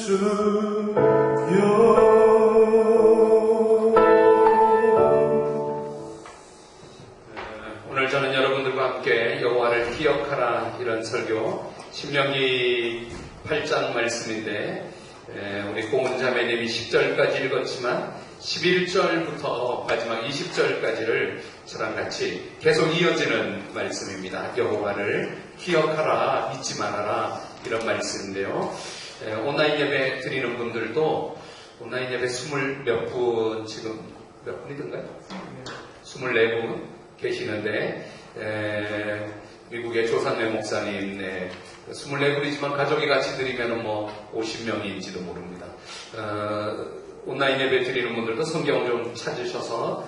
오늘 저는 여러분들과 함께 여호와를 기억하라 이런 설교 신명기 8장 말씀인데 우리 고문자매님이 10절까지 읽었지만 11절부터 마지막 20절까지를 저랑 같이 계속 이어지는 말씀입니다. 여호와를 기억하라, 잊지 말아라 이런 말씀인데요. 온라인 예배 드리는 분들도 온라인 예배 20몇 분, 지금 몇 분이던가요? 24분 계시는데 미국의 조산래 목사님 24분이지만 가족이 같이 드리면 뭐 50명인지도 모릅니다. 온라인 예배 드리는 분들도 성경을 좀 찾으셔서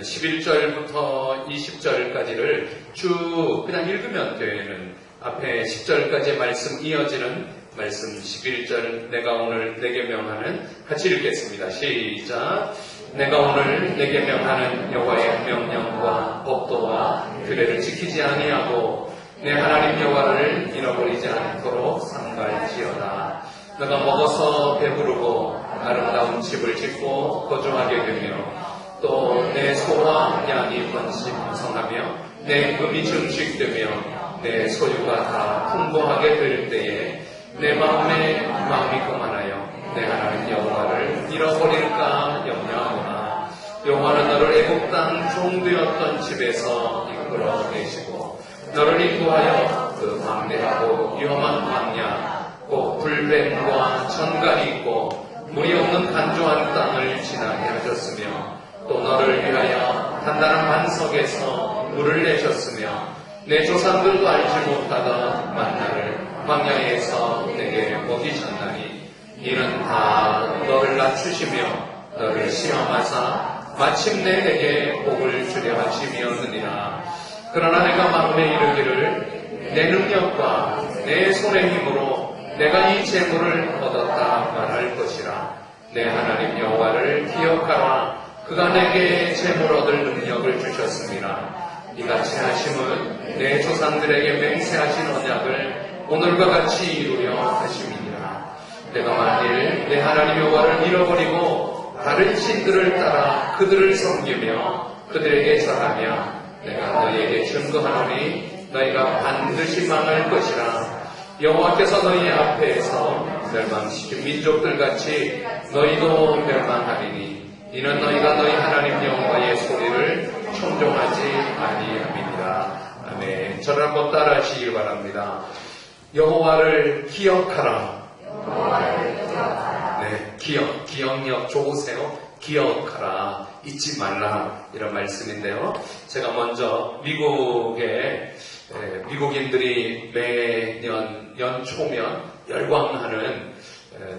11절부터 20절까지를 쭉 그냥 읽으면 되는 앞에 10절까지의 말씀 이어지는 말씀 11절 내가 오늘 내게 명하는 같이 읽겠습니다. 시작. 내가 오늘 내게 명하는 여호와의 명령과 법도와 규례를 지키지 아니하고 내 하나님 여호와를 잃어버리지 않도록 삼갈지어다. 내가 먹어서 배부르고 아름다운 집을 짓고 거주하게 되며 또 내 소와 양이 번성하며 내 금이 증식되며 내 소유가 다 풍부하게 될 때에 내 마음이 교만하여 내 하나님 여호와를 잃어버릴까 염려하구나. 여호와는 너를 애굽 땅 종되었던 집에서 이끌어내시고 너를 인도하여 그 광대하고 위험한 광야 곧 불뱀과 천갈이 있고 물이 없는 간조한 땅을 지나게 하셨으며 또 너를 위하여 단단한 반석에서 물을 내셨으며 내 조상들도 알지 못하던 만나를 광야에서 내게 먹이셨나니 이는 다 너를 낮추시며 너를 시험하사 마침내 내게 복을 주려 하심이었느니라. 그러나 내가 마음에 이르기를 내 능력과 내 손의 힘으로 내가 이 재물을 얻었다 말할 것이라. 내 하나님 여호와를 기억하라. 그가 내게 재물 얻을 능력을 주셨습니다. 이같이 하심은 내 조상들에게 맹세하신 언약을 오늘과 같이 이루려 하심이니라. 내가 만일 내 하나님 여호와를 잃어버리고 다른 신들을 따라 그들을 섬기며 그들에게 절하며 내가 너희에게 증거하노니 너희가 반드시 망할 것이라. 여호와께서 너희 앞에서 멸망시킨 민족들같이 너희도 멸망하리니 이는 너희가 너희 하나님 여호와의 소리를 청종하지 아니함이니라. 아멘. 저를 한번 따라 하시길 바랍니다. 여호와를 기억하라. 네, 기억력 좋으세요? 기억하라, 잊지 말라 이런 말씀인데요. 제가 먼저 미국인들이 매년 연초면 열광하는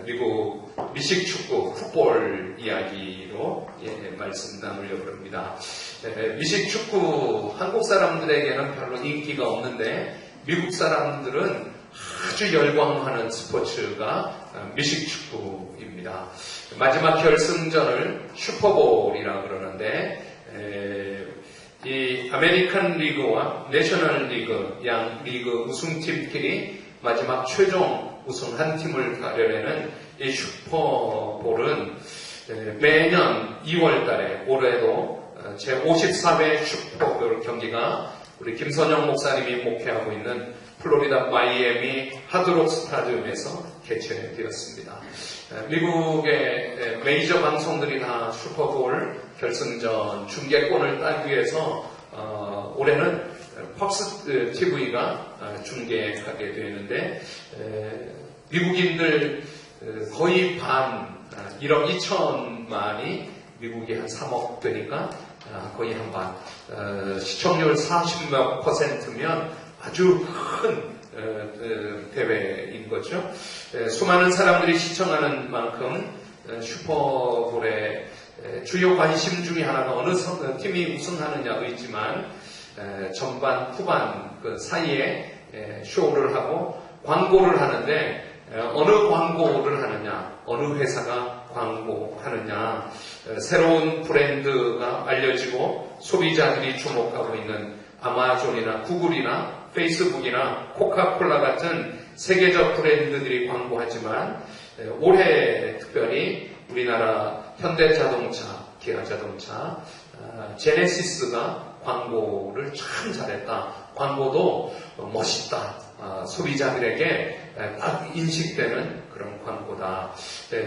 미국 미식축구 풋볼 이야기로 말씀 나누려고 합니다. 미식축구 한국 사람들에게는 별로 인기가 없는데 미국 사람들은 아주 열광하는 스포츠가 미식축구입니다. 마지막 결승전을 슈퍼볼이라고 그러는데 이 아메리칸 리그와 내셔널 리그 양 리그 우승팀끼리 마지막 최종 우승 한 팀을 가려내는 이 슈퍼볼은 매년 2월 달에 올해도 제54회 슈퍼볼 경기가 우리 김선영 목사님이 목회하고 있는 플로리다 마이애미 하드록 스타디움에서 개최되었습니다. 미국의 메이저 방송들이 다 슈퍼볼 결승전 중계권을 따기 위해서 올해는 팍스 TV가 중계하게 되는데 미국인들 거의 반 1억 2천만이 미국이 한 3억 되니까 거의 한 반 시청률 40몇 %면 아주 큰 대회인 거죠. 수많은 사람들이 시청하는 만큼 슈퍼볼의 주요 관심 중에 하나가 어느 팀이 우승하느냐도 있지만 전반 후반 그 사이에 쇼를 하고 광고를 하는데 어느 광고를 하느냐, 어느 회사가 광고하느냐, 새로운 브랜드가 알려지고 소비자들이 주목하고 있는 아마존이나 구글이나 페이스북이나 코카콜라 같은 세계적 브랜드들이 광고하지만 올해 특별히 우리나라 현대자동차, 기아자동차, 제네시스가 광고를 참 잘했다. 광고도 멋있다. 소비자들에게 딱 인식되는 그런 광고다.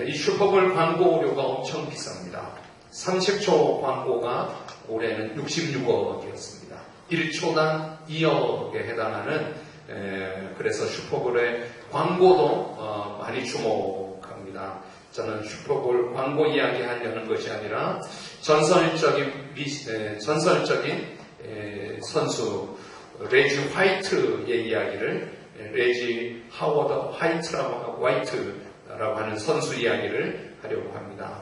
이 슈퍼볼 광고료가 엄청 비쌉니다. 30초 광고가 올해는 66억이었습니다. 1초당 2억에 해당하는 그래서 슈퍼볼의 광고도 많이 주목합니다. 저는 슈퍼볼 광고 이야기 하려는 것이 아니라 전설적인 선수 레지 화이트의 이야기를 레지 하워드 화이트라고 하는 선수 이야기를 하려고 합니다.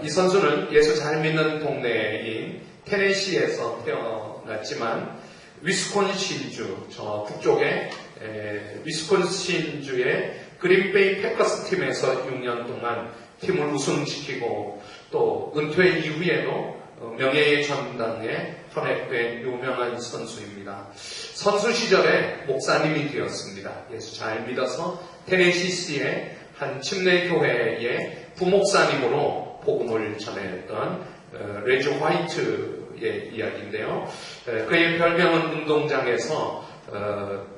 이 선수는 예수 잘 믿는 동네인 테네시에서 태어났지만 위스콘신주, 저 북쪽의 위스콘신주의 그린베이 패커스 팀에서 6년 동안 팀을 우승시키고 또 은퇴 이후에도 명예의 전당에 헌액된 유명한 선수입니다. 선수 시절에 목사님이 되었습니다. 예수 잘 믿어서 테네시시의 한 침례교회의 부목사님으로 복음을 전했던 레지 화이트의 이야기인데요. 그의 별명은 운동장에서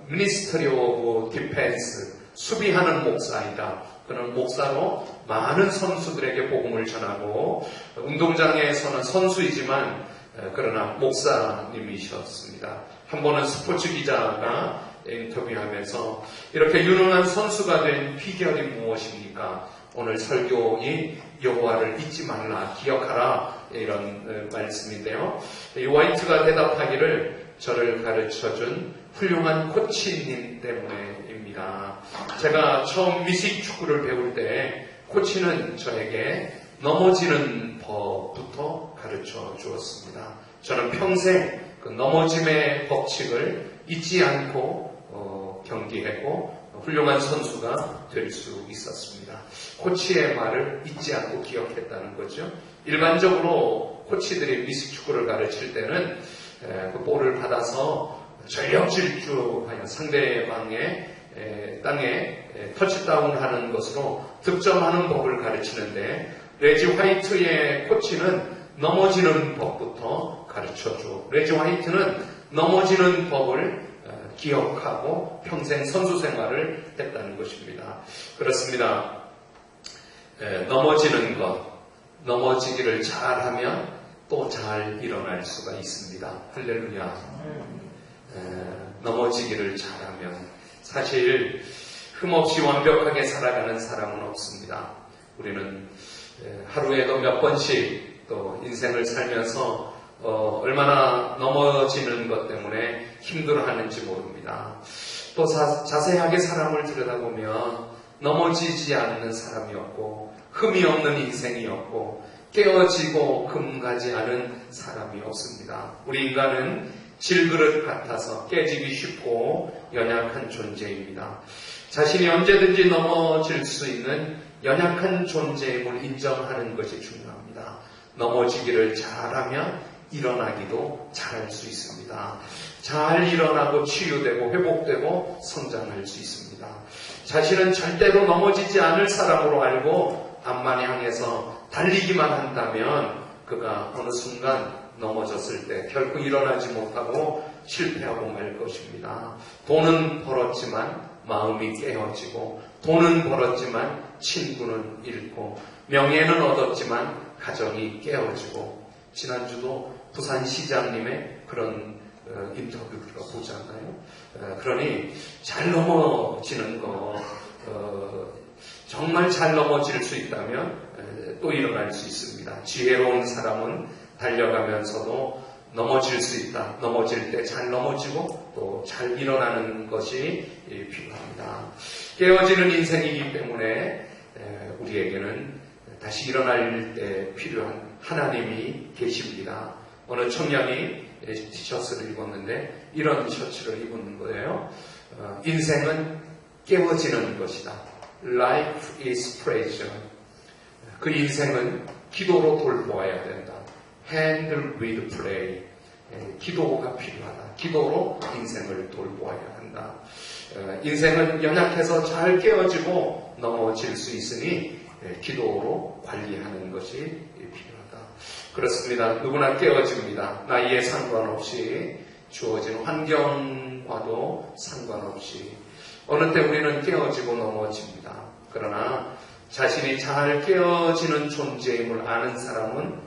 미니스터리 오브 디펜스, 수비하는 목사이다. 그는 목사로 많은 선수들에게 복음을 전하고 운동장에서는 선수이지만 그러나 목사님이셨습니다. 한 번은 스포츠 기자가 인터뷰하면서 이렇게 유능한 선수가 된 비결이 무엇입니까? 오늘 설교인 여호와를 잊지 말라, 기억하라, 이런 말씀인데요. 이 화이트가 대답하기를 저를 가르쳐준 훌륭한 코치님 때문에입니다. 제가 처음 미식 축구를 배울 때 코치는 저에게 넘어지는 법부터 가르쳐 주었습니다. 저는 평생 그 넘어짐의 법칙을 잊지 않고 경기했고 훌륭한 선수가 될 수 있었습니다. 코치의 말을 잊지 않고 기억했다는 거죠. 일반적으로 코치들이 미식 축구를 가르칠 때는 그 볼을 받아서 전력 질주하여 상대방의 땅에 터치다운하는 것으로 득점하는 법을 가르치는데 레지 화이트의 코치는 넘어지는 법부터 가르쳐줘. 레지 화이트는 넘어지는 법을 기억하고 평생 선수 생활을 했다는 것입니다. 그렇습니다. 넘어지는 것, 넘어지기를 잘하면 또 잘 일어날 수가 있습니다. 할렐루야. 넘어지기를 잘하면 사실 흠없이 완벽하게 살아가는 사람은 없습니다. 우리는 하루에도 몇 번씩 또 인생을 살면서 얼마나 넘어지는 것 때문에 힘들어하는지 모릅니다. 또 자세하게 사람을 들여다보면 넘어지지 않는 사람이 없고 흠이 없는 인생이 없고 깨어지고 금가지 않은 사람이 없습니다. 우리 인간은 질그릇 같아서 깨지기 쉽고 연약한 존재입니다. 자신이 언제든지 넘어질 수 있는 연약한 존재임을 인정하는 것이 중요합니다. 넘어지기를 잘하면 일어나기도 잘할 수 있습니다. 잘 일어나고 치유되고 회복되고 성장할 수 있습니다. 자신은 절대로 넘어지지 않을 사람으로 알고 앞만 향해서 달리기만 한다면 그가 어느 순간 넘어졌을 때 결코 일어나지 못하고 실패하고 말 것입니다. 돈은 벌었지만 마음이 깨어지고 돈은 벌었지만 친구는 잃고 명예는 얻었지만 가정이 깨어지고 지난주도 부산시장님의 그런 인터뷰를 보잖아요. 그러니 잘 넘어지는 거 정말 잘 넘어질 수 있다면 또 일어날 수 있습니다. 지혜로운 사람은 달려가면서도 넘어질 수 있다. 넘어질 때 잘 넘어지고 또 잘 일어나는 것이 필요합니다. 깨어지는 인생이기 때문에 우리에게는 다시 일어날 때 필요한 하나님이 계십니다. 어느 청년이 티셔츠를 입었는데 이런 셔츠를 입은 거예요. 인생은 깨어지는 것이다. Life is prayer. 그 인생은 기도로 돌보아야 된다. Handle with prayer. 기도가 필요하다. 기도로 인생을 돌보아야 한다. 인생은 연약해서 잘 깨어지고 넘어질 수 있으니 기도로 관리하는 것이 필요하다. 그렇습니다. 누구나 깨어집니다. 나이에 상관없이, 주어진 환경과도 상관없이 어느 때 우리는 깨어지고 넘어집니다. 그러나 자신이 잘 깨어지는 존재임을 아는 사람은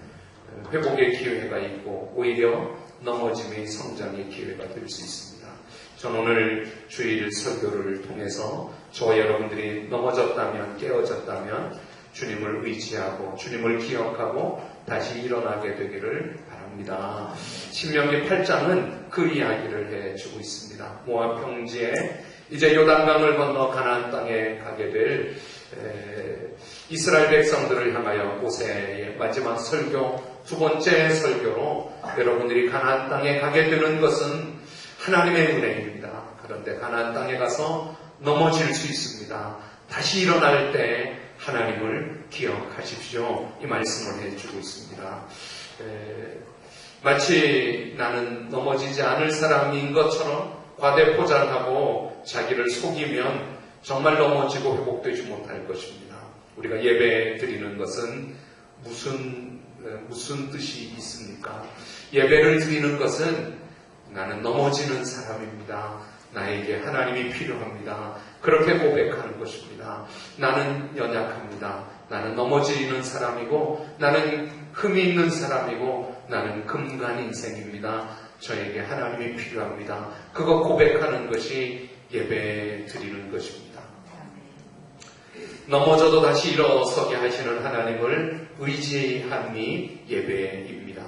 회복의 기회가 있고 오히려 넘어짐의 성장의 기회가 될 수 있습니다. 저는 오늘 주일 설교를 통해서 저와 여러분들이 넘어졌다면, 깨어졌다면 주님을 의지하고 주님을 기억하고 다시 일어나게 되기를 바랍니다. 신명기 8장은 그 이야기를 해주고 있습니다. 모압 평지에 이제 요단강을 건너 가나안 땅에 가게 될 이스라엘 백성들을 향하여 모세의 마지막 설교, 두 번째 설교로 여러분들이 가나안 땅에 가게 되는 것은 하나님의 은혜입니다. 그런데 가나안 땅에 가서 넘어질 수 있습니다. 다시 일어날 때 하나님을 기억하십시오. 이 말씀을 해주고 있습니다. 마치 나는 넘어지지 않을 사람인 것처럼 과대포장하고 자기를 속이면 정말 넘어지고 회복되지 못할 것입니다. 우리가 예배 드리는 것은 무슨 뜻이 있습니까? 예배를 드리는 것은 나는 넘어지는 사람입니다. 나에게 하나님이 필요합니다. 그렇게 고백하는 것입니다. 나는 연약합니다. 나는 넘어지는 사람이고 나는 흠이 있는 사람이고 나는 금간 인생입니다. 저에게 하나님이 필요합니다. 그거 고백하는 것이 예배 드리는 것입니다. 넘어져도 다시 일어서게 하시는 하나님을 의지함이 예배입니다.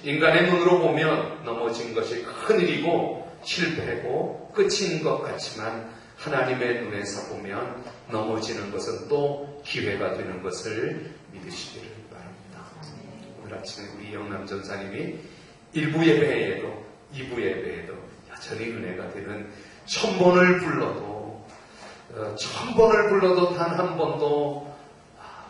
인간의 눈으로 보면 넘어진 것이 큰일이고 실패고 끝인 것 같지만 하나님의 눈에서 보면 넘어지는 것은 또 기회가 되는 것을 믿으시기를 바랍니다. 오늘 아침에 우리 영남 전사님이 1부 예배에도 2부 예배에도 여전히 은혜가 되는 1000번을 불러도 1000번을 불러도 단 한 번도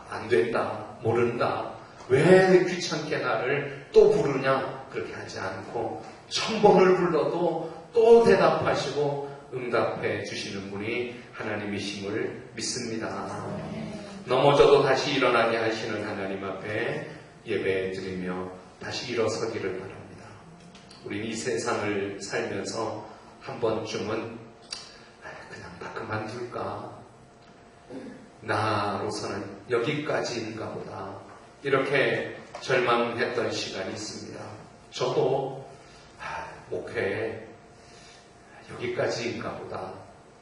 안 된다, 모른다, 왜 귀찮게 나를 또 부르냐 그렇게 하지 않고 1000번을 불러도 또 대답하시고 응답해 주시는 분이 하나님이심을 믿습니다. 넘어져도 다시 일어나게 하시는 하나님 앞에 예배 드리며 다시 일어서기를 바랍니다. 우리 이 세상을 살면서 한 번쯤은 그냥 다 그만둘까? 나로서는 여기까지인가 보다. 이렇게 절망했던 시간이 있습니다. 저도 목회 여기까지인가 보다.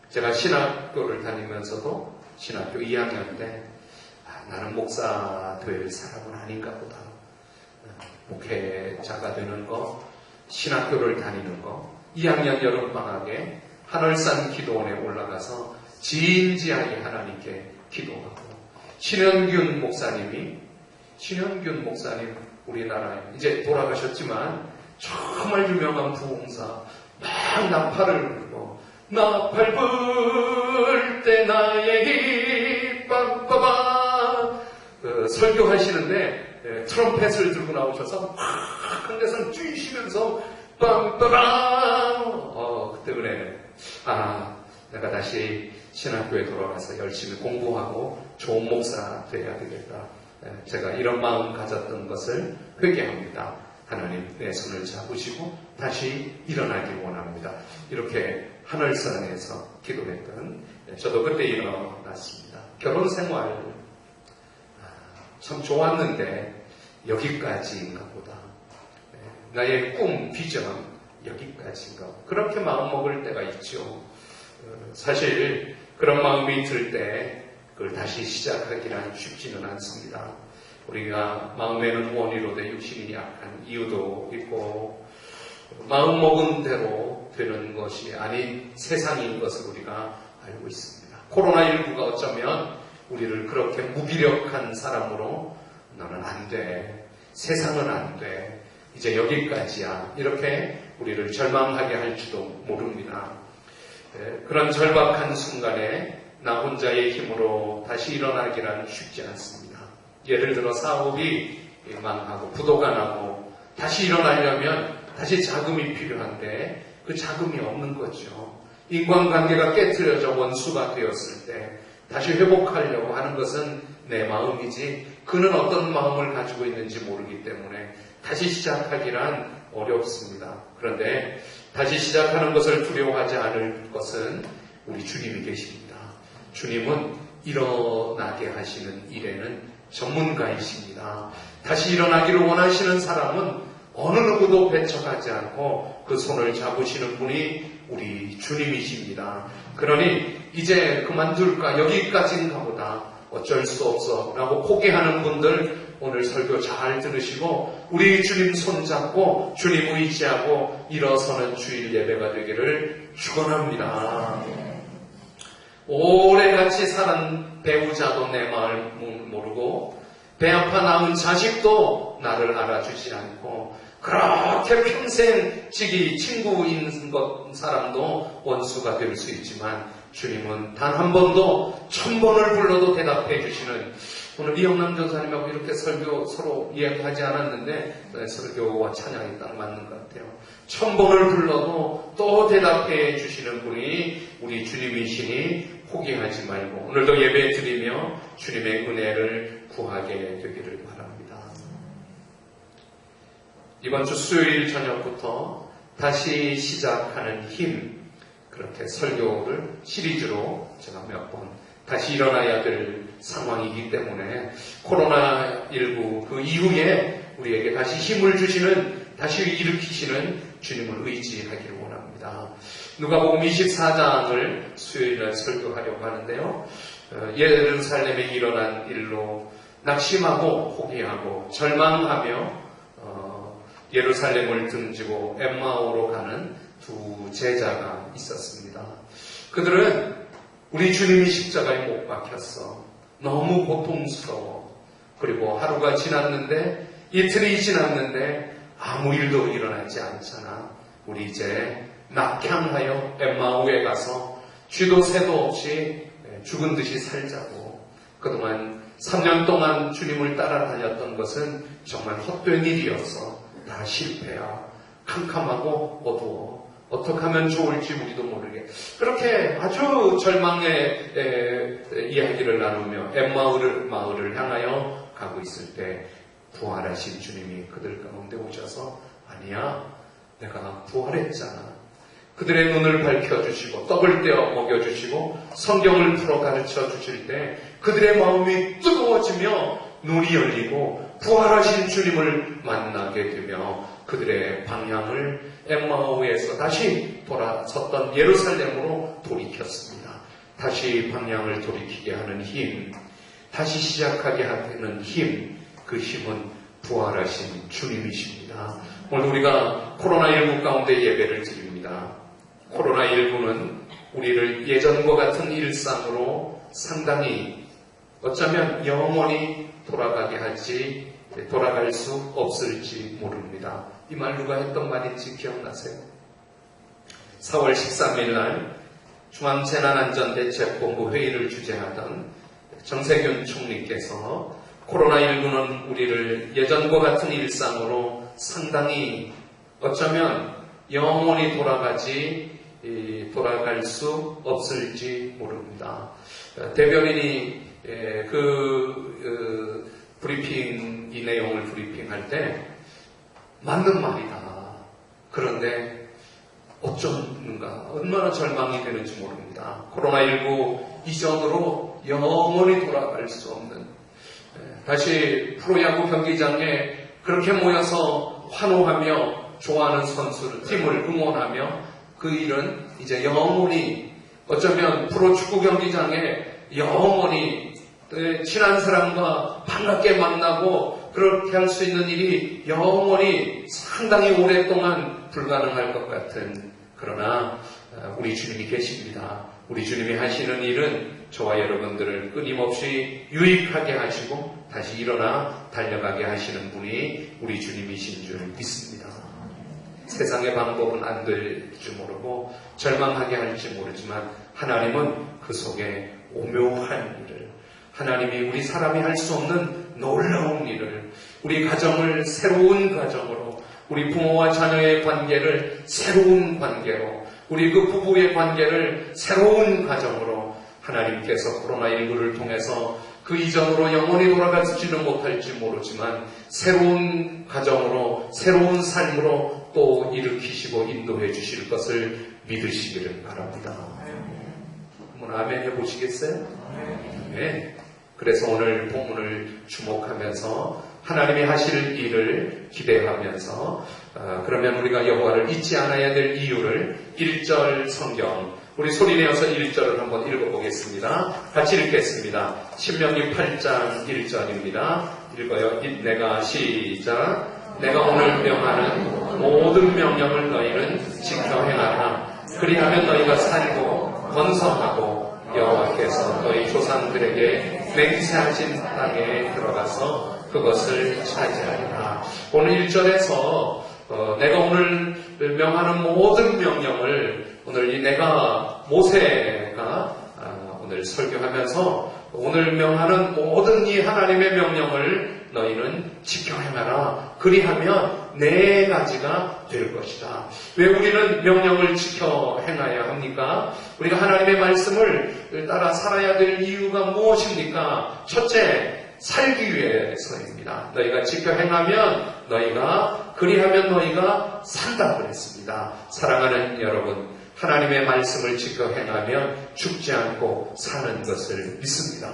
제가 신학교를 다니면서도 신학교 2학년 때 나는 목사 될 사람은 아닌가 보다. 목회자가 되는 거, 신학교를 다니는 거, 2학년 여름방학에 하늘산 기도원에 올라가서 진지하게 하나님께 기도하고 신현균 목사님 우리나라에 이제 돌아가셨지만 정말 유명한 부흥사 막 나팔을 불고 나팔 불 때 나의 힘 빠빠바 설교하시는데 트럼펫을 들고 나오셔서 한 데서 뛰시면서 빵빠방 그때 은혜는 내가 다시 신학교에 돌아가서 열심히 공부하고 좋은 목사 되어야 되겠다. 제가 이런 마음 가졌던 것을 회개합니다. 하나님 내 손을 잡으시고 다시 일어나길 원합니다. 이렇게 하늘산에서 기도했던 저도 그때 일어났습니다. 결혼 생활 참 좋았는데 여기까지인가 보다. 나의 꿈, 비전 여기까지인가 보다. 그렇게 마음먹을 때가 있죠. 사실 그런 마음이 들 때 그걸 다시 시작하기란 쉽지는 않습니다. 우리가 마음에는 원이로되 육신이 약한 이유도 있고 마음먹은 대로 되는 것이 아닌 세상인 것을 우리가 알고 있습니다. 코로나19가 어쩌면 우리를 그렇게 무기력한 사람으로 너는 안 돼, 세상은 안 돼, 이제 여기까지야 이렇게 우리를 절망하게 할지도 모릅니다. 그런 절박한 순간에 나 혼자의 힘으로 다시 일어나기란 쉽지 않습니다. 예를 들어 사업이 망하고 부도가 나고 다시 일어나려면 다시 자금이 필요한데 그 자금이 없는 거죠. 인간관계가 깨트려져 원수가 되었을 때 다시 회복하려고 하는 것은 내 마음이지 그는 어떤 마음을 가지고 있는지 모르기 때문에 다시 시작하기란 어렵습니다. 그런데 다시 시작하는 것을 두려워하지 않을 것은 우리 주님이 계십니다. 주님은 일어나게 하시는 일에는 전문가이십니다. 다시 일어나기를 원하시는 사람은 어느 누구도 배척하지 않고 그 손을 잡으시는 분이 우리 주님이십니다. 그러니 이제 그만둘까 여기까지인가 보다 어쩔 수 없어 라고 포기하는 분들 오늘 설교 잘 들으시고 우리 주님 손잡고 주님 의지하고 일어서는 주일 예배가 되기를 축원합니다. 오래 같이 사는 배우자도 내 마음을 모르고 배 아파 낳은 자식도 나를 알아주지 않고 그렇게 평생 친구인 사람도 원수가 될 수 있지만 주님은 단 한 번도 1000번을 불러도 대답해 주시는 오늘 이영남 전사님하고 이렇게 설교 서로 이야기하지 않았는데 설교와 찬양이 딱 맞는 것 같아요. 1000번을 불러도 또 대답해 주시는 분이 우리 주님이시니 포기하지 말고 오늘도 예배 드리며 주님의 은혜를 구하게 되기를 바랍니다. 이번 주 수요일 저녁부터 다시 시작하는 힘 그렇게 설교를 시리즈로 제가 몇 번 다시 일어나야 될 상황이기 때문에 코로나19 그 이후에 우리에게 다시 힘을 주시는 다시 일으키시는 주님을 의지하기를 원합니다. 누가복음 24장을 수요일날 설교하려고 하는데요. 예루살렘에 일어난 일로 낙심하고 포기하고 절망하며 예루살렘을 등지고 엠마오로 가는 두 제자가 있었습니다. 그들은 우리 주님이 십자가에 못 박혔어. 너무 고통스러워. 그리고 하루가 지났는데 이틀이 지났는데 아무 일도 일어나지 않잖아. 우리 이제 낙향하여 엠마오에 가서 쥐도 새도 없이 죽은 듯이 살자고. 그동안 3년 동안 주님을 따라다녔던 것은 정말 헛된 일이었어. 다 실패야. 캄캄하고 어두워. 어떻게 하면 좋을지 우리도 모르게 그렇게 아주 절망의 이야기를 나누며 엠마오를 향하여 가고 있을 때 부활하신 주님이 그들 가운데 오셔서 아니야 내가 부활했잖아. 그들의 눈을 밝혀주시고 떡을 떼어 먹여주시고 성경을 풀어 가르쳐 주실 때 그들의 마음이 뜨거워지며 눈이 열리고 부활하신 주님을 만나게 되며 그들의 방향을 엠마오에서 다시 돌아섰던 예루살렘으로 돌이켰습니다. 다시 방향을 돌이키게 하는 힘, 다시 시작하게 하는 힘, 그 힘은 부활하신 주님이십니다. 오늘 우리가 코로나19 가운데 예배를 드립니다. 코로나19는 우리를 예전과 같은 일상으로 상당히 어쩌면 영원히 돌아갈 수 없을지 모릅니다. 이 말 누가 했던 말인지 기억나세요? 4월 13일 날 중앙재난안전대책본부 회의를 주재하던 정세균 총리께서 코로나19는 우리를 예전과 같은 일상으로 상당히 어쩌면 영원히 돌아갈 수 없을지 모릅니다. 대변인이 브리핑, 이 내용을 브리핑할 때 맞는 말이다. 그런데 어쩌는가 얼마나 절망이 되는지 모릅니다. 코로나19 이전으로 영원히 돌아갈 수 없는 다시 프로야구 경기장에 그렇게 모여서 환호하며 좋아하는 선수를 팀을 응원하며 그 일은 이제 영원히 어쩌면 프로축구 경기장에 영원히 친한 사람과 반갑게 만나고 그렇게 할 수 있는 일이 영원히 상당히 오랫동안 불가능할 것 같은 그러나 우리 주님이 계십니다. 우리 주님이 하시는 일은 저와 여러분들을 끊임없이 유익하게 하시고 다시 일어나 달려가게 하시는 분이 우리 주님이신 줄 믿습니다. 세상의 방법은 안 될 줄 모르고 절망하게 할지 모르지만 하나님은 그 속에 오묘한 일을 하나님이 우리 사람이 할 수 없는 놀라운 일을 우리 가정을 새로운 가정으로 우리 부모와 자녀의 관계를 새로운 관계로, 우리 그 부부의 관계를 새로운 가정으로 하나님께서 코로나19를 통해서 그 이전으로 영원히 돌아가지는 못할지 모르지만 새로운 가정으로, 새로운 삶으로 또 일으키시고 인도해 주실 것을 믿으시기를 바랍니다. 한번 아멘 해보시겠어요? 네. 그래서 오늘 본문을 주목하면서 하나님이 하실 일을 기대하면서 그러면 우리가 여호와를 잊지 않아야 될 이유를 1절 성경, 우리 소리내어서 1절을 한번 읽어보겠습니다. 같이 읽겠습니다. 신명기 8장 1절입니다. 읽어요. 내가 시작. 내가 오늘 명하는 모든 명령을 너희는 지켜 행하라. 그리하면 너희가 살고 번성하고 여호와께서 너희 조상들에게 맹세하신 땅에 들어가서 그것을 차지하리라. 오늘 1절에서 내가 오늘 명하는 모든 명령을 오늘 내가 모세가 오늘 설교하면서 오늘 명하는 모든 이 하나님의 명령을 너희는 지켜 행하라. 그리하면 네 가지가 될 것이다. 왜 우리는 명령을 지켜 행해야 합니까? 우리가 하나님의 말씀을 따라 살아야 될 이유가 무엇입니까? 첫째, 살기 위해서입니다. 너희가 지켜 행하면 너희가, 그리하면 너희가 산다 그랬습니다. 사랑하는 여러분, 하나님의 말씀을 지켜 행하면 죽지 않고 사는 것을 믿습니다.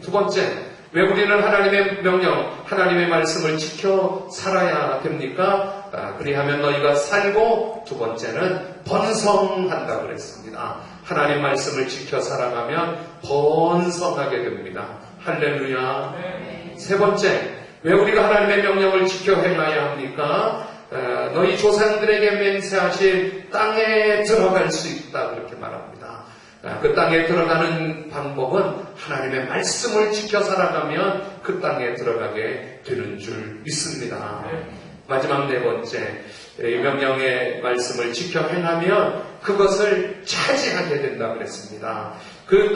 두 번째, 왜 우리는 하나님의 명령, 하나님의 말씀을 지켜 살아야 됩니까? 그리하면 너희가 살고, 두 번째는 번성한다 그랬습니다. 하나님 말씀을 지켜 살아가면 번성하게 됩니다. 할렐루야. 세 번째, 왜 우리가 하나님의 명령을 지켜 행해야 합니까? 너희 조상들에게 맹세하신 땅에 들어갈 수 있다 그렇게 말합니다. 그 땅에 들어가는 방법은 하나님의 말씀을 지켜 살아가면 그 땅에 들어가게 되는 줄 믿습니다. 마지막 네 번째, 이 명령의 말씀을 지켜 행하면 그것을 차지하게 된다 그랬습니다. 그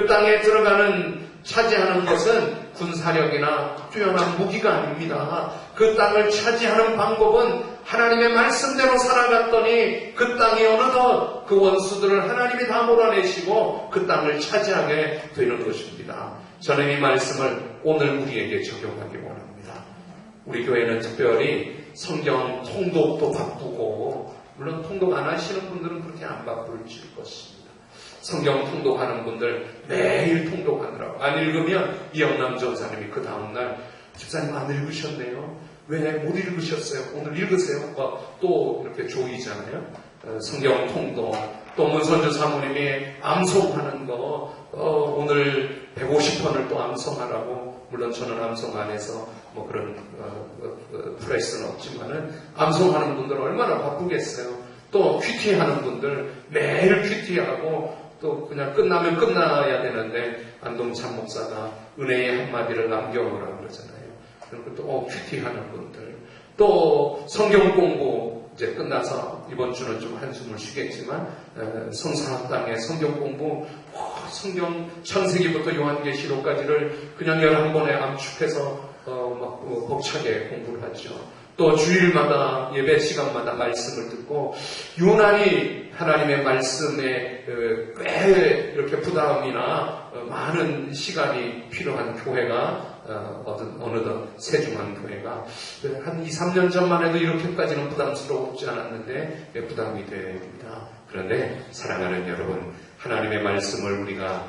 땅에 들어가는 차지하는 것은 군사력이나 뛰어난 무기가 아닙니다. 그 땅을 차지하는 방법은 하나님의 말씀대로 살아갔더니 그 땅이 어느덧 그 원수들을 하나님이 다 몰아내시고 그 땅을 차지하게 되는 것입니다. 저는 이 말씀을 오늘 우리에게 적용하기 원합니다. 우리 교회는 특별히 성경 통독도 바쁘고, 물론 통독 안 하시는 분들은 그렇게 안 바쁠 것입니다. 성경 통독하는 분들 매일 통독하느라고 안 읽으면 이영남 전사님이 그 다음날 집사님 안 읽으셨네요. 왜 못 읽으셨어요? 오늘 읽으세요. 또 이렇게 조이잖아요. 성경 통독, 또 문선주 사모님이 암송하는 거 오늘 150번을 또 암송하라고. 물론 저는 암송 안 해서 뭐 그런 프레스는 없지만은 암송하는 분들 얼마나 바쁘겠어요. 또 큐티하는 분들 매일 큐티하고, 또 그냥 끝나면 끝나야 되는데 안동 참목사가 은혜의 한마디를 남겨오라 그러잖아요. 그리고 또 큐티하는 분들, 또 성경 공부 이제 끝나서 이번 주는 좀 한숨을 쉬겠지만 성사학당에 성경 공부, 성경 창세기부터 요한계시록까지를 그냥 11번에 압축해서 막 벅차게 공부를 하죠. 또 주일마다 예배 시간마다 말씀을 듣고, 유난히 하나님의 말씀에 꽤 이렇게 부담이나 많은 시간이 필요한 교회가 어느덧 세중한 교회가 한 2, 3년 전만 해도 이렇게까지는 부담스럽지 않았는데 부담이 됩니다. 그런데 사랑하는 여러분, 하나님의 말씀을 우리가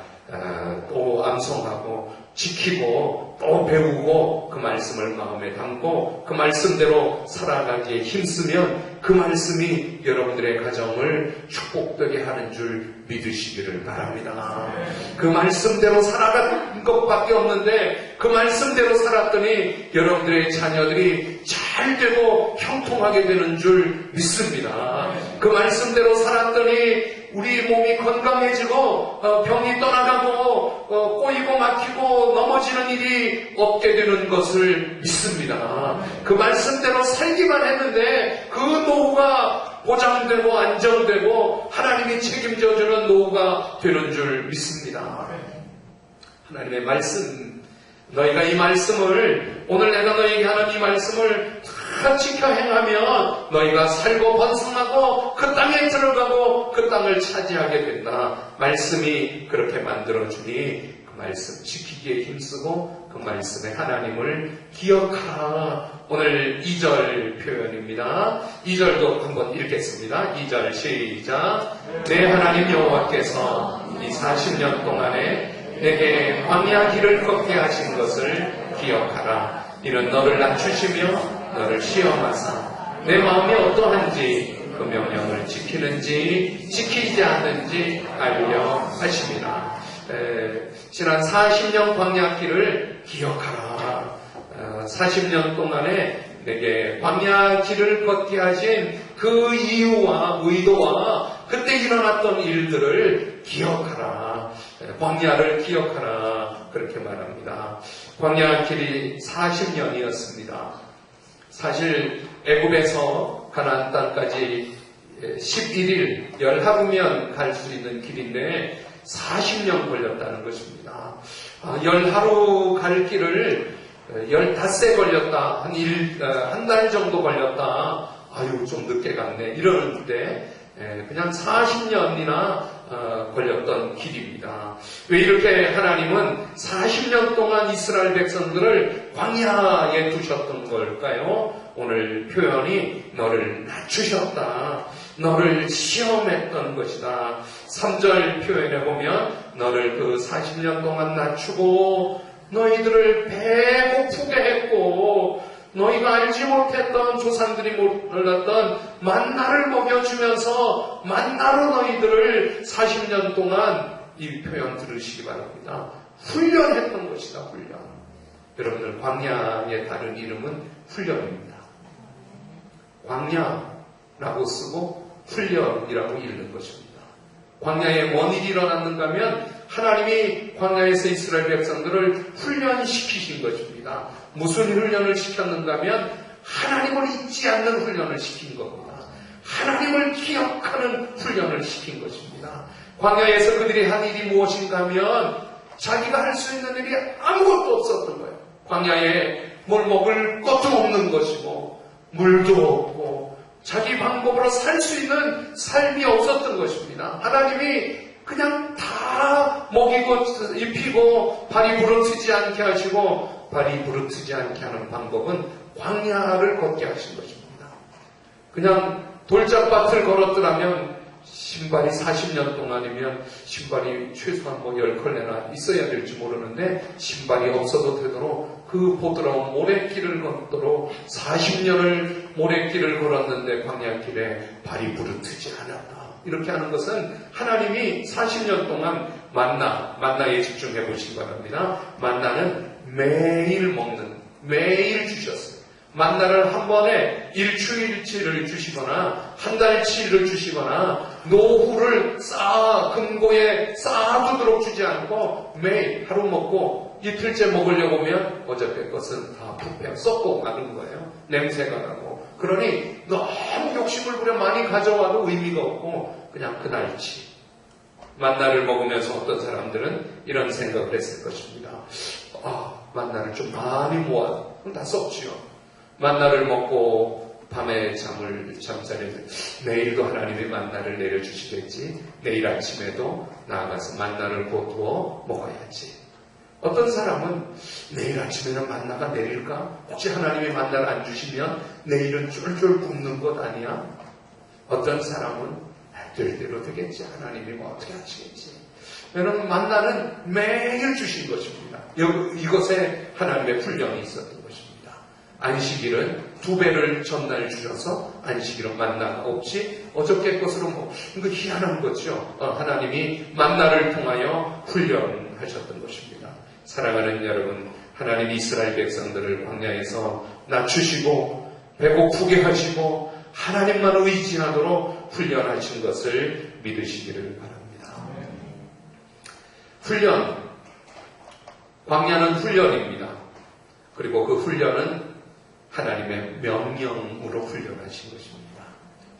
또 암송하고 지키고 또 배우고 그 말씀을 마음에 담고 그 말씀대로 살아가기에 힘쓰면 그 말씀이 여러분들의 가정을 축복되게 하는 줄 믿으시기를 바랍니다. 그 말씀대로 살아가는 것밖에 없는데 그 말씀대로 살았더니 여러분들의 자녀들이 잘 되고 형통하게 되는 줄 믿습니다. 그 말씀대로 살았더니 우리 몸이 건강해지고 병이 떠나가고 꼬이고 막히고 넘어지는 일이 없게 되는 것을 믿습니다. 그 말씀대로 살기만 했는데 그 노후가 보장되고 안정되고 하나님이 책임져주는 노후가 되는 줄 믿습니다. 하나님의 말씀, 너희가 이 말씀을 오늘 내가 너에게 하는 이 말씀을 다 지켜 행하면 너희가 살고 번성하고 그 땅에 들어가고 그 땅을 차지하게 된다. 말씀이 그렇게 만들어주니 그 말씀 지키기에 힘쓰고 그 말씀에 하나님을 기억하라. 오늘 2절 표현입니다. 2절도 한번 읽겠습니다. 2절 시작. 내 하나님 여호와께서 이 40년 동안에 내게 광야 길을 걷게 하신 것을 기억하라. 이는 너를 낮추시며 너를 시험하사 내 마음이 어떠한지 그 명령을 지키는지 지키지 않는지 알려 하심이라. 지난 40년 광야 길을 기억하라. 40년 동안에 내게 광야 길을 걷게 하신 그 이유와 의도와 그때 일어났던 일들을 기억하라. 광야를 기억하라. 그렇게 말합니다. 광야 길이 40년이었습니다. 사실 애굽에서 가나안 땅까지 11일, 열하루면 갈 수 있는 길인데 40년 걸렸다는 것입니다. 열하루 갈 길을 15세 걸렸다. 한 달 정도 걸렸다. 아유, 좀 늦게 갔네. 이러는데 그냥 40년이나 걸렸던 길입니다. 왜 이렇게 하나님은 40년 동안 이스라엘 백성들을 광야에 두셨던 걸까요? 오늘 표현이 너를 낮추셨다. 너를 시험했던 것이다. 3절 표현에 보면 너를 그 40년 동안 낮추고 너희들을 배고프게 했고 너희가 알지 못했던 조상들이 몰랐던 만나를 먹여주면서 만나로 너희들을 40년 동안 이 표현 들으시기 바랍니다. 훈련했던 것이다. 훈련. 여러분들 광야의 다른 이름은 훈련입니다. 광야라고 쓰고 훈련이라고 읽는 것입니다. 광야에 뭔 일이 일어났는가 하면 하나님이 광야에서 이스라엘 백성들을 훈련시키신 것입니다. 무슨 훈련을 시켰는가 하면 하나님을 잊지 않는 훈련을 시킨 겁니다. 하나님을 기억하는 훈련을 시킨 것입니다. 광야에서 그들이 한 일이 무엇인가 하면 자기가 할 수 있는 일이 아무것도 없었던 거예요. 광야에 뭘 먹을 것도 없는 것이고 물도 없고 자기 방법으로 살 수 있는 삶이 없었던 것입니다. 하나님이 그냥 다 먹이고 입히고 발이 부르트지 않게 하시고 발이 부르트지 않게 하는 방법은 광야를 걷게 하신 것입니다. 그냥 돌짝밭을 걸었더라면 신발이 40년 동안이면 신발이 최소한 10컬레나 있어야 될지 모르는데 신발이 없어도 되도록 그 보드라운 모래길을 걷도록 40년을 모래길을 걸었는데 광야길에 발이 부르트지 않았다. 이렇게 하는 것은 하나님이 40년 동안 만나에 집중해 보시기 바랍니다. 만나는 매일 먹는, 매일 주셨어요. 만나를 한 번에 일주일치를 주시거나 한 달치를 주시거나 노후를 금고에 쌓아두도록 주지 않고 매일 하루 먹고 이틀째 먹으려고 하면 어저께 것은 다 부패 썩고 가는 거예요. 냄새가 나고. 그러니 너무 욕심을 부려 많이 가져와도 의미가 없고 그냥 그날치. 만나를 먹으면서 어떤 사람들은 이런 생각을 했을 것입니다. 만나를 좀 많이 모아. 그럼 다 썩지요. 만나를 먹고 밤에 잠자리에 내일도 하나님이 만나를 내려주시겠지. 내일 아침에도 나아가서 만나를 거두어 먹어야지. 어떤 사람은 내일 아침에는 만나가 내릴까? 혹시 하나님이 만나를 안 주시면 내일은 쫄쫄 굶는 것 아니야? 어떤 사람은 될 대로 되겠지. 하나님이 뭐 어떻게 하시겠지. 여러분 만나는 매일 주신 것입니다. 이것에 하나님의 훈련이 있었던 것입니다. 안식일은 2배를 전날 주셔서 안식일은 만나가 없이 어저께 것으로 이거 희한한 거죠. 하나님이 만나를 통하여 훈련하셨던 것입니다. 사랑하는 여러분, 하나님 이스라엘 백성들을 광야에서 낮추시고 배고프게 하시고 하나님만 의지하도록 훈련하신 것을 믿으시기를 바랍니다. 훈련, 광야는 훈련입니다. 그리고 그 훈련은 하나님의 명령으로 훈련하신 것입니다.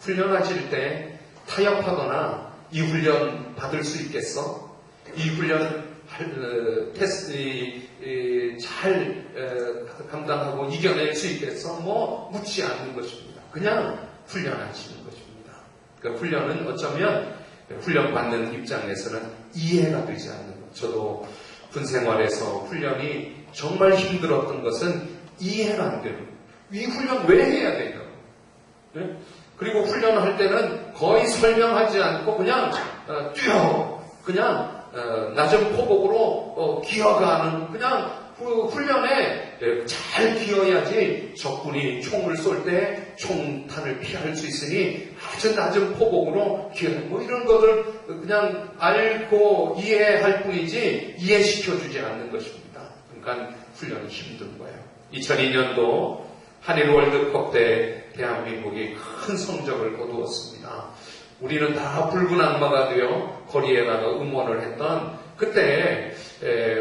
훈련하실 때 타협하거나 이 훈련 받을 수 있겠어? 이 훈련 잘 감당하고 이겨낼 수 있겠어? 묻지 않는 것입니다. 그냥 훈련하시는 것입니다. 그러니까 훈련은 어쩌면 훈련받는 입장에서는 이해가 되지 않는 것. 저도 군 생활에서 훈련이 정말 힘들었던 것은 이해가 안 되는 거예요. 이 훈련 왜 해야 되냐고. 네? 그리고 훈련을 할 때는 거의 설명하지 않고 그냥 뛰어. 그냥 낮은 포복으로 기어가는 그냥 그 훈련에 잘 기어야지 적군이 총을 쏠 때 총탄을 피할 수 있으니 아주 낮은 포복으로 기어는 이런 것을 그냥 알고 이해할 뿐이지 이해시켜주지 않는 것입니다. 그러니까 훈련이 힘든 거예요. 2002년도 한일 월드컵 때 대한민국이 큰 성적을 거두었습니다. 우리는 다 붉은 악마가 되어 거리에 나가 응원을 했던 그때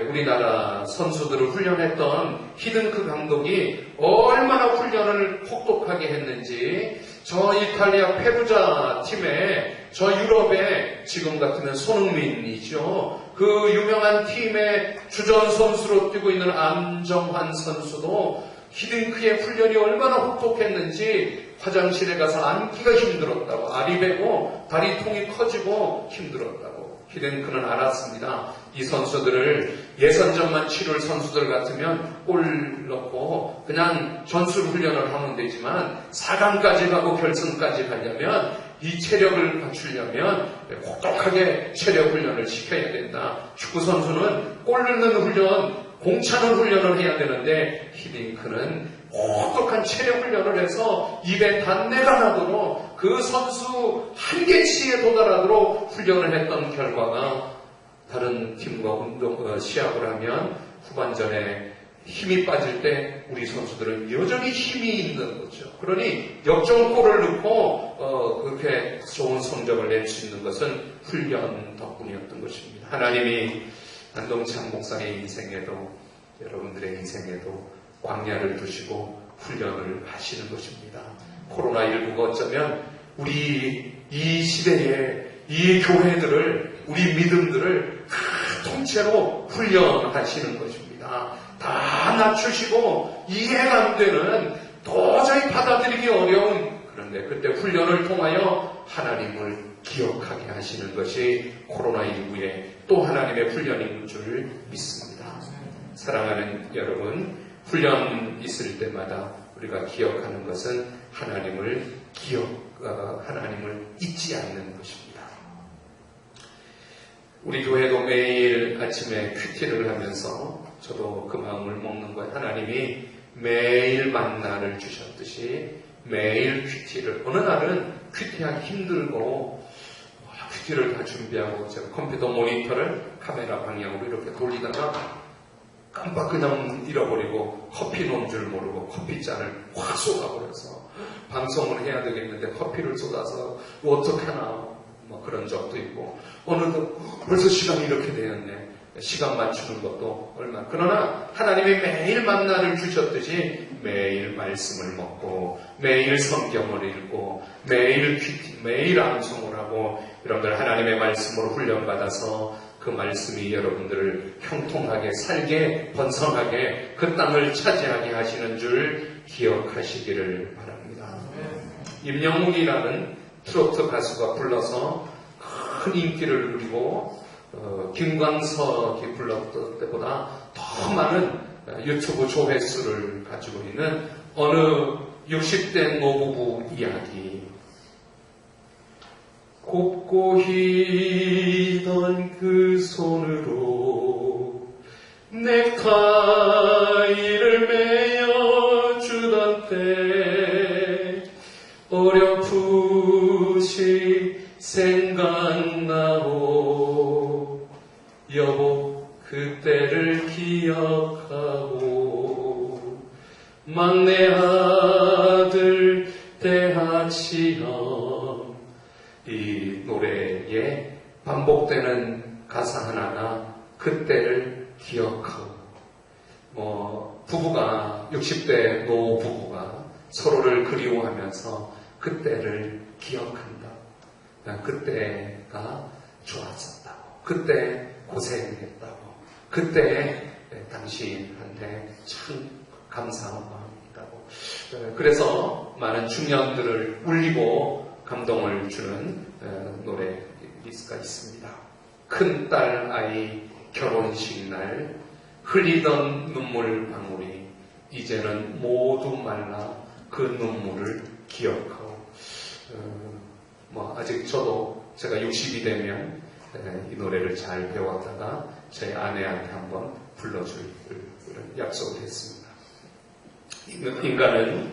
우리나라 선수들을 훈련했던 히든크 감독이 얼마나 훈련을 혹독하게 했는지 저 이탈리아 페루자 팀에 저 유럽에 지금 같으면 손흥민이죠. 그 유명한 팀의 주전 선수로 뛰고 있는 안정환 선수도 히딩크의 훈련이 얼마나 혹독했는지 화장실에 가서 앉기가 힘들었다고, 알이 배고 다리통이 커지고 힘들었다고. 히딩크는 알았습니다. 이 선수들을 예선전만 치를 선수들 같으면 골 넣고 그냥 전술 훈련을 하면 되지만 4강까지 가고 결승까지 가려면 이 체력을 갖추려면 혹독하게 체력 훈련을 시켜야 된다. 축구 선수는 골 넣는 훈련, 공 차는 훈련을 해야 되는데 히딩크는 혹독한 체력 훈련을 해서 입에 단내가 나도록 그 선수 한계치에 도달하도록 훈련을 했던 결과가 다른 팀과 시합을 하면 후반전에 힘이 빠질 때 우리 선수들은 여전히 힘이 있는 거죠. 그러니 역전골을 넣고 그렇게 좋은 성적을 낼 수 있는 것은 훈련 덕분이었던 것입니다. 하나님이 안동찬 목사의 인생에도 여러분들의 인생에도 광야를 두시고 훈련을 하시는 것입니다. 코로나19가 어쩌면 우리 이 시대에 이 교회들을 우리 믿음들을 다 통째로 훈련하시는 것입니다. 다 낮추시고 이해가 안 되는 도저히 받아들이기 어려운 그런데 그때 훈련을 통하여 하나님을 기억하게 하시는 것이 코로나19의 또 하나님의 훈련인 줄 믿습니다. 사랑하는 여러분, 훈련 있을 때마다 우리가 기억하는 것은 하나님을 잊지 않는 것입니다. 우리 교회도 매일 아침에 큐티를 하면서 저도 그 마음을 먹는 거예요. 하나님이 매일 만나를 주셨듯이 매일 큐티를, 어느 날은 큐티하기 힘들고 큐티를 다 준비하고 제가 컴퓨터 모니터를 카메라 방향으로 이렇게 돌리다가 깜빡 그냥 잃어버리고 커피 놓은 줄 모르고 커피잔을 확 쏟아버려서 방송을 해야 되겠는데 커피를 쏟아서 어떡하나 그런 적도 있고 어느덧 벌써 시간이 이렇게 되었네. 시간 맞추는 것도 얼마. 그러나 하나님이 매일 만나를 주셨듯이 매일 말씀을 먹고 매일 성경을 읽고 매일 큐티, 매일 암송을 하고 여러분들 하나님의 말씀으로 훈련받아서 그 말씀이 여러분들을 형통하게 살게 번성하게 그 땅을 차지하게 하시는 줄 기억하시기를 바랍니다. 임영웅이라는 트로트 가수가 불러서 큰 인기를 누리고 김광석이 불렀던 때보다 더 많은 유튜브 조회수를 가지고 있는 어느 60대 노부부 이야기. 곱고 희던 그 손으로 넥타이를 매여주던 때 어렴풋이 생각나오. 여보 그때를 기억하고 막내 아들 대학시험. 이 노래에 반복되는 가사 하나가 그때를 기억하고, 부부가 60대 노부부가 서로를 그리워하면서 그때를 기억한다. 그때가 좋았었다고, 그때 고생했다고, 그때 당신한테 참 감사한 마음이라고. 그래서 많은 중년들을 울리고 감동을 주는 노래 리스트가 있습니다. 큰딸 아이 결혼식 날 흘리던 눈물 방울이 이제는 모두 말라 그 눈물을 기억하고. 아직 제가 60이 되면 이 노래를 잘 배웠다가 저희 아내한테 한번 불러줄 약속을 했습니다. 인간은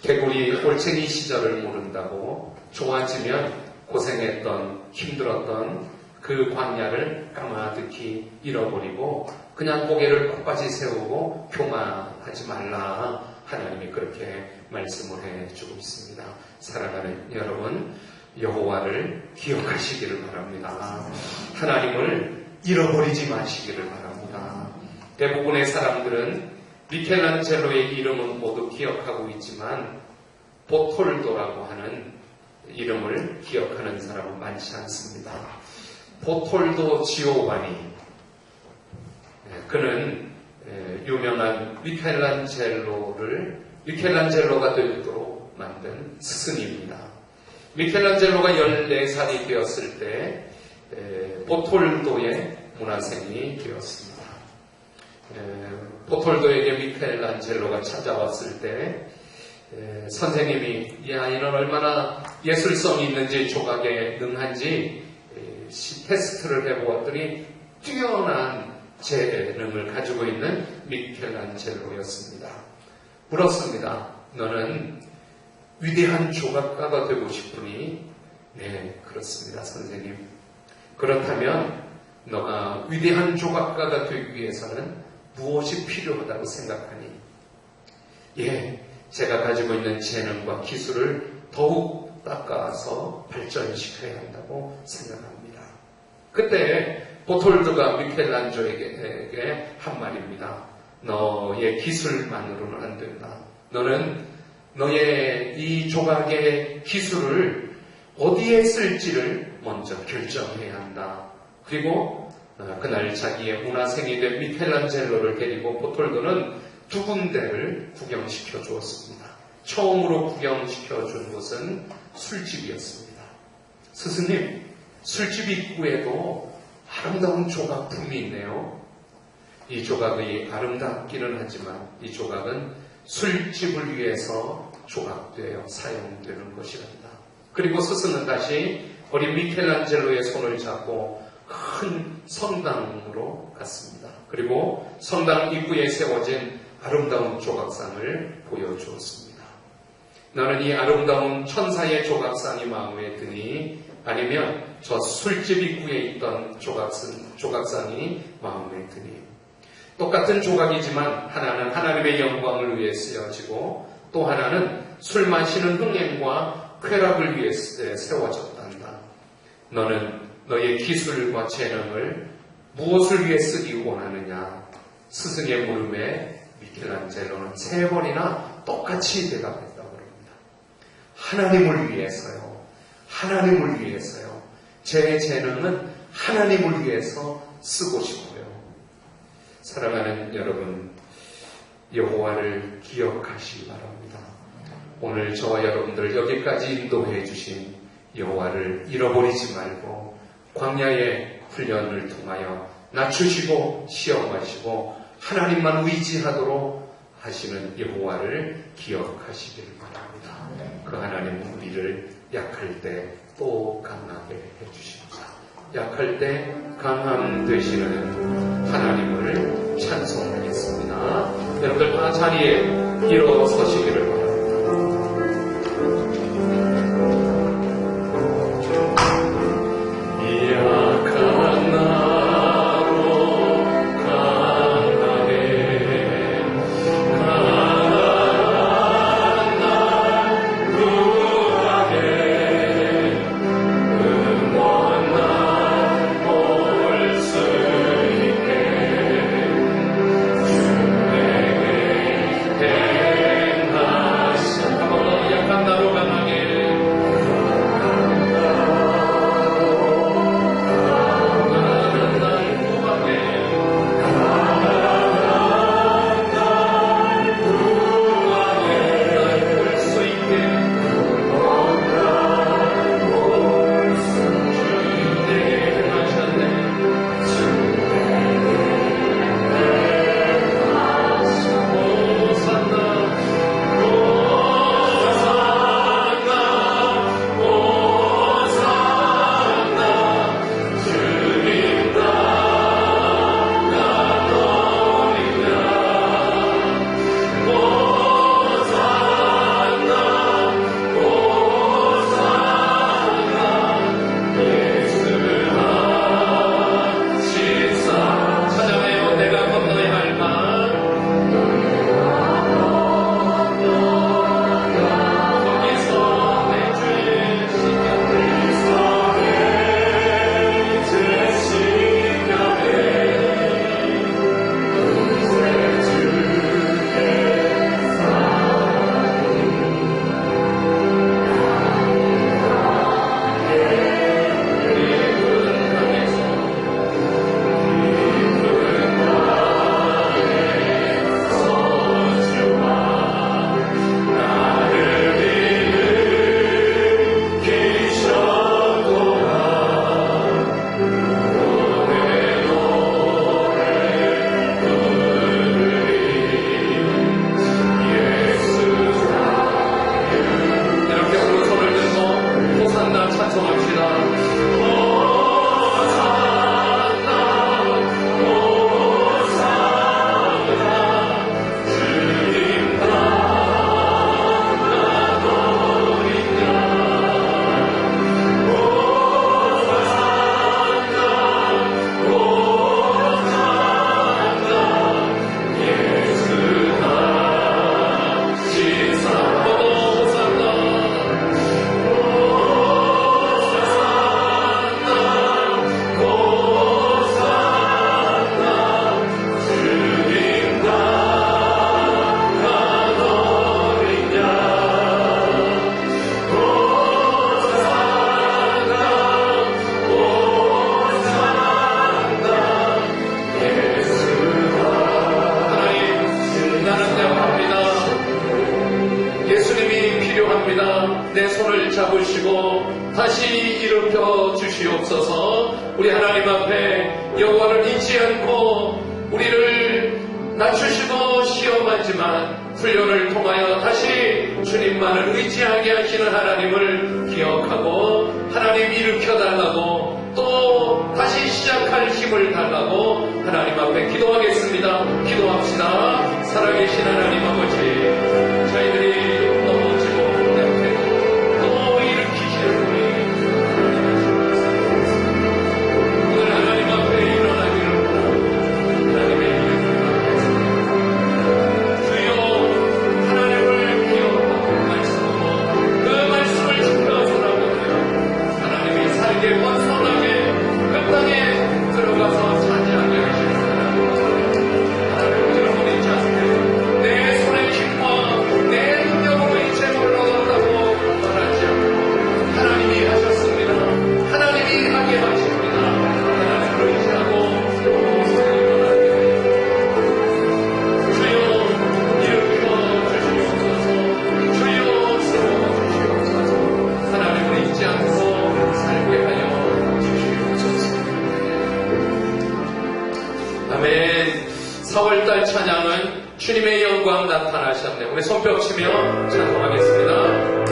개구리 올챙이 시절을 모른다고 좋아지면 고생했던 힘들었던 그 광야를 까마득히 잃어버리고 그냥 고개를 꼿바지 세우고 교만하지 말라. 하나님이 그렇게 말씀을 해주고 있습니다. 사랑하는 여러분, 여호와를 기억하시기를 바랍니다. 하나님을 잃어버리지 마시기를 바랍니다. 대부분의 사람들은 미켈란젤로의 이름은 모두 기억하고 있지만 보톨도라고 하는 이름을 기억하는 사람은 많지 않습니다. 보톨도 지오바니, 그는 유명한 미켈란젤로가 되도록 만든 스승입니다. 미켈란젤로가 14살이 되었을 때 보톨도의 문화생이 되었습니다. 보톨도에게 미켈란젤로가 찾아왔을 때 선생님이 이 아이는 얼마나 예술성이 있는지 조각에 능한지 테스트를 해보았더니 뛰어난 재능을 가지고 있는 미켈란젤로였습니다. 물었습니다. 너는 위대한 조각가가 되고 싶으니? 네, 그렇습니다, 선생님. 그렇다면 너가 위대한 조각가가 되기 위해서는 무엇이 필요하다고 생각하니? 예, 제가 가지고 있는 재능과 기술을 더욱 닦아서 발전시켜야 한다고 생각합니다. 그때 보톨드가 미켈란젤로에게 한 말입니다. 너의 기술만으로는 안 된다. 너는 너의 이 조각의 기술을 어디에 쓸지를 먼저 결정해야 한다. 그리고 그날 자기의 문화생이 된 미켈란젤로를 데리고 보톨드는 2군데를 구경시켜 주었습니다. 처음으로 구경시켜 준 곳은 술집이었습니다. 스승님, 술집 입구에도 아름다운 조각품이 있네요. 이 조각이 아름답기는 하지만 이 조각은 술집을 위해서 조각되어 사용되는 것이란다. 그리고 스승은 다시 어린 미켈란젤로의 손을 잡고 큰 성당으로 갔습니다. 그리고 성당 입구에 세워진 아름다운 조각상을 보여주었습니다. 너는 이 아름다운 천사의 조각상이 마음에 드니? 아니면 저 술집 입구에 있던 조각상이 마음에 드니? 똑같은 조각이지만 하나는 하나님의 영광을 위해 쓰여지고 또 하나는 술 마시는 흥행과 쾌락을 위해 세워졌단다. 너는 너의 기술과 재능을 무엇을 위해 쓰기 원하느냐? 스승의 물음에 미켈란젤로는 3번이나 똑같이 대답했다고 합니다. 하나님을 위해서요. 하나님을 위해서요. 제 재능은 하나님을 위해서 쓰고 싶어요. 사랑하는 여러분, 여호와를 기억하시기 바랍니다. 오늘 저와 여러분들 여기까지 인도해 주신 여호와를 잃어버리지 말고 광야의 훈련을 통하여 낮추시고 시험하시고 하나님만 의지하도록 하시는 여호와를 기억하시길 바랍니다. 그 하나님은 우리를 약할 때 또 강하게 해주십니다. 약할 때 강함 되시는 하나님을 찬송하겠습니다. 여러분들 다 자리에 일어서시기를 바랍니다. 행하 내 손을 잡으시고 다시 일으켜 주시옵소서. 우리 하나님 앞에 여호와를 잊지 않고 우리를 낮추시고 시험하지만 훈련을 통하여 다시 주님만을 의지하게 하시는 하나님을 기억하고 하나님 일으켜달라고 또 다시 시작할 힘을 달라고 하나님 앞에 기도하겠습니다. 기도합시다. 살아계신 하나님 아버지, 저희들이 넘어지고 약해도 또 일으키시는 분이 오늘 하나님 앞에 일어나기를 원합니다. 하나님의 이름을 받겠습니다. 주여, 하나님을 기억하고 말씀으로 그 말씀을 지켜주라고 하나님이 살게 번성하게 그 땅에 들어가서 차지하게 하시는 하나님 여러분 잊지 않으세요. 내 손의 힘과 내 능력으로 이 재물을 얻었다고 말하지 않고 하나님이 하셨습니다. 하나님이 하게 하십니다. 하나님을 의지하고 주여 일으켜 주시옵소서. 주여 세워주시옵소서. 하나님을 잊지 않고 살게 하여 주시옵소서. 아멘. 4월달 찬양은 주님의 영광 나타나셨네. 우리 손뼉 치며 찬송하겠습니다.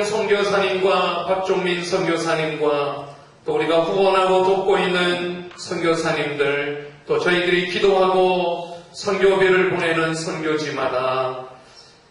선교사님과 박종민 선교사님과 또 우리가 후원하고 돕고 있는 선교사님들, 또 저희들이 기도하고 선교비를 보내는 선교지마다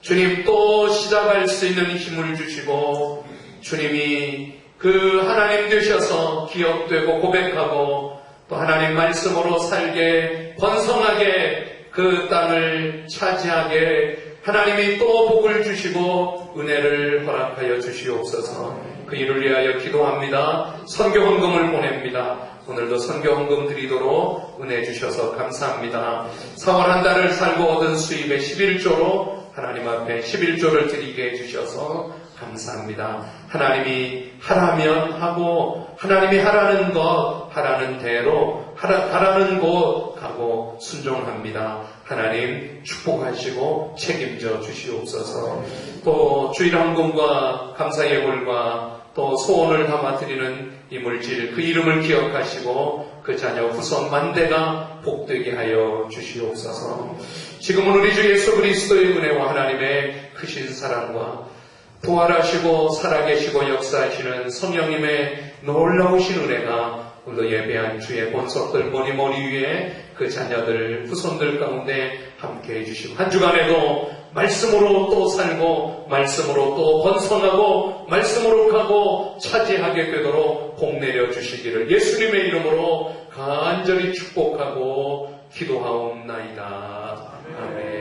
주님 또 시작할 수 있는 힘을 주시고 주님이 그 하나님 되셔서 기억되고 고백하고 또 하나님 말씀으로 살게 번성하게 그 땅을 차지하게 하나님이 또 복을 주시고 은혜를 허락하여 주시옵소서. 그 일을 위하여 기도합니다. 선교 헌금을 보냅니다. 오늘도 선교 헌금 드리도록 은혜 주셔서 감사합니다. 4월 한 달을 살고 얻은 수입의 11조로 하나님 앞에 11조를 드리게 해주셔서 감사합니다. 하나님이 하라면 하고 하나님이 하라는 것 하라는 대로 가라는 곳 가고 순종합니다. 하나님 축복하시고 책임져 주시옵소서. 또 주일 헌금과 감사 예물과 또 소원을 담아 드리는 이 물질 그 이름을 기억하시고 그 자녀 후손 만대가 복되게 하여 주시옵소서. 지금은 우리 주 예수 그리스도의 은혜와 하나님의 크신 사랑과 부활하시고 살아계시고 역사하시는 성령님의 놀라우신 은혜가 오늘 예배한 주의 본속들 머리 위에 그 자녀들 후손들 가운데 함께 해주시고 한 주간에도 말씀으로 또 살고 말씀으로 또 번성하고 말씀으로 가고 차지하게 되도록 복 내려 주시기를 예수님의 이름으로 간절히 축복하고 기도하옵나이다. 아멘.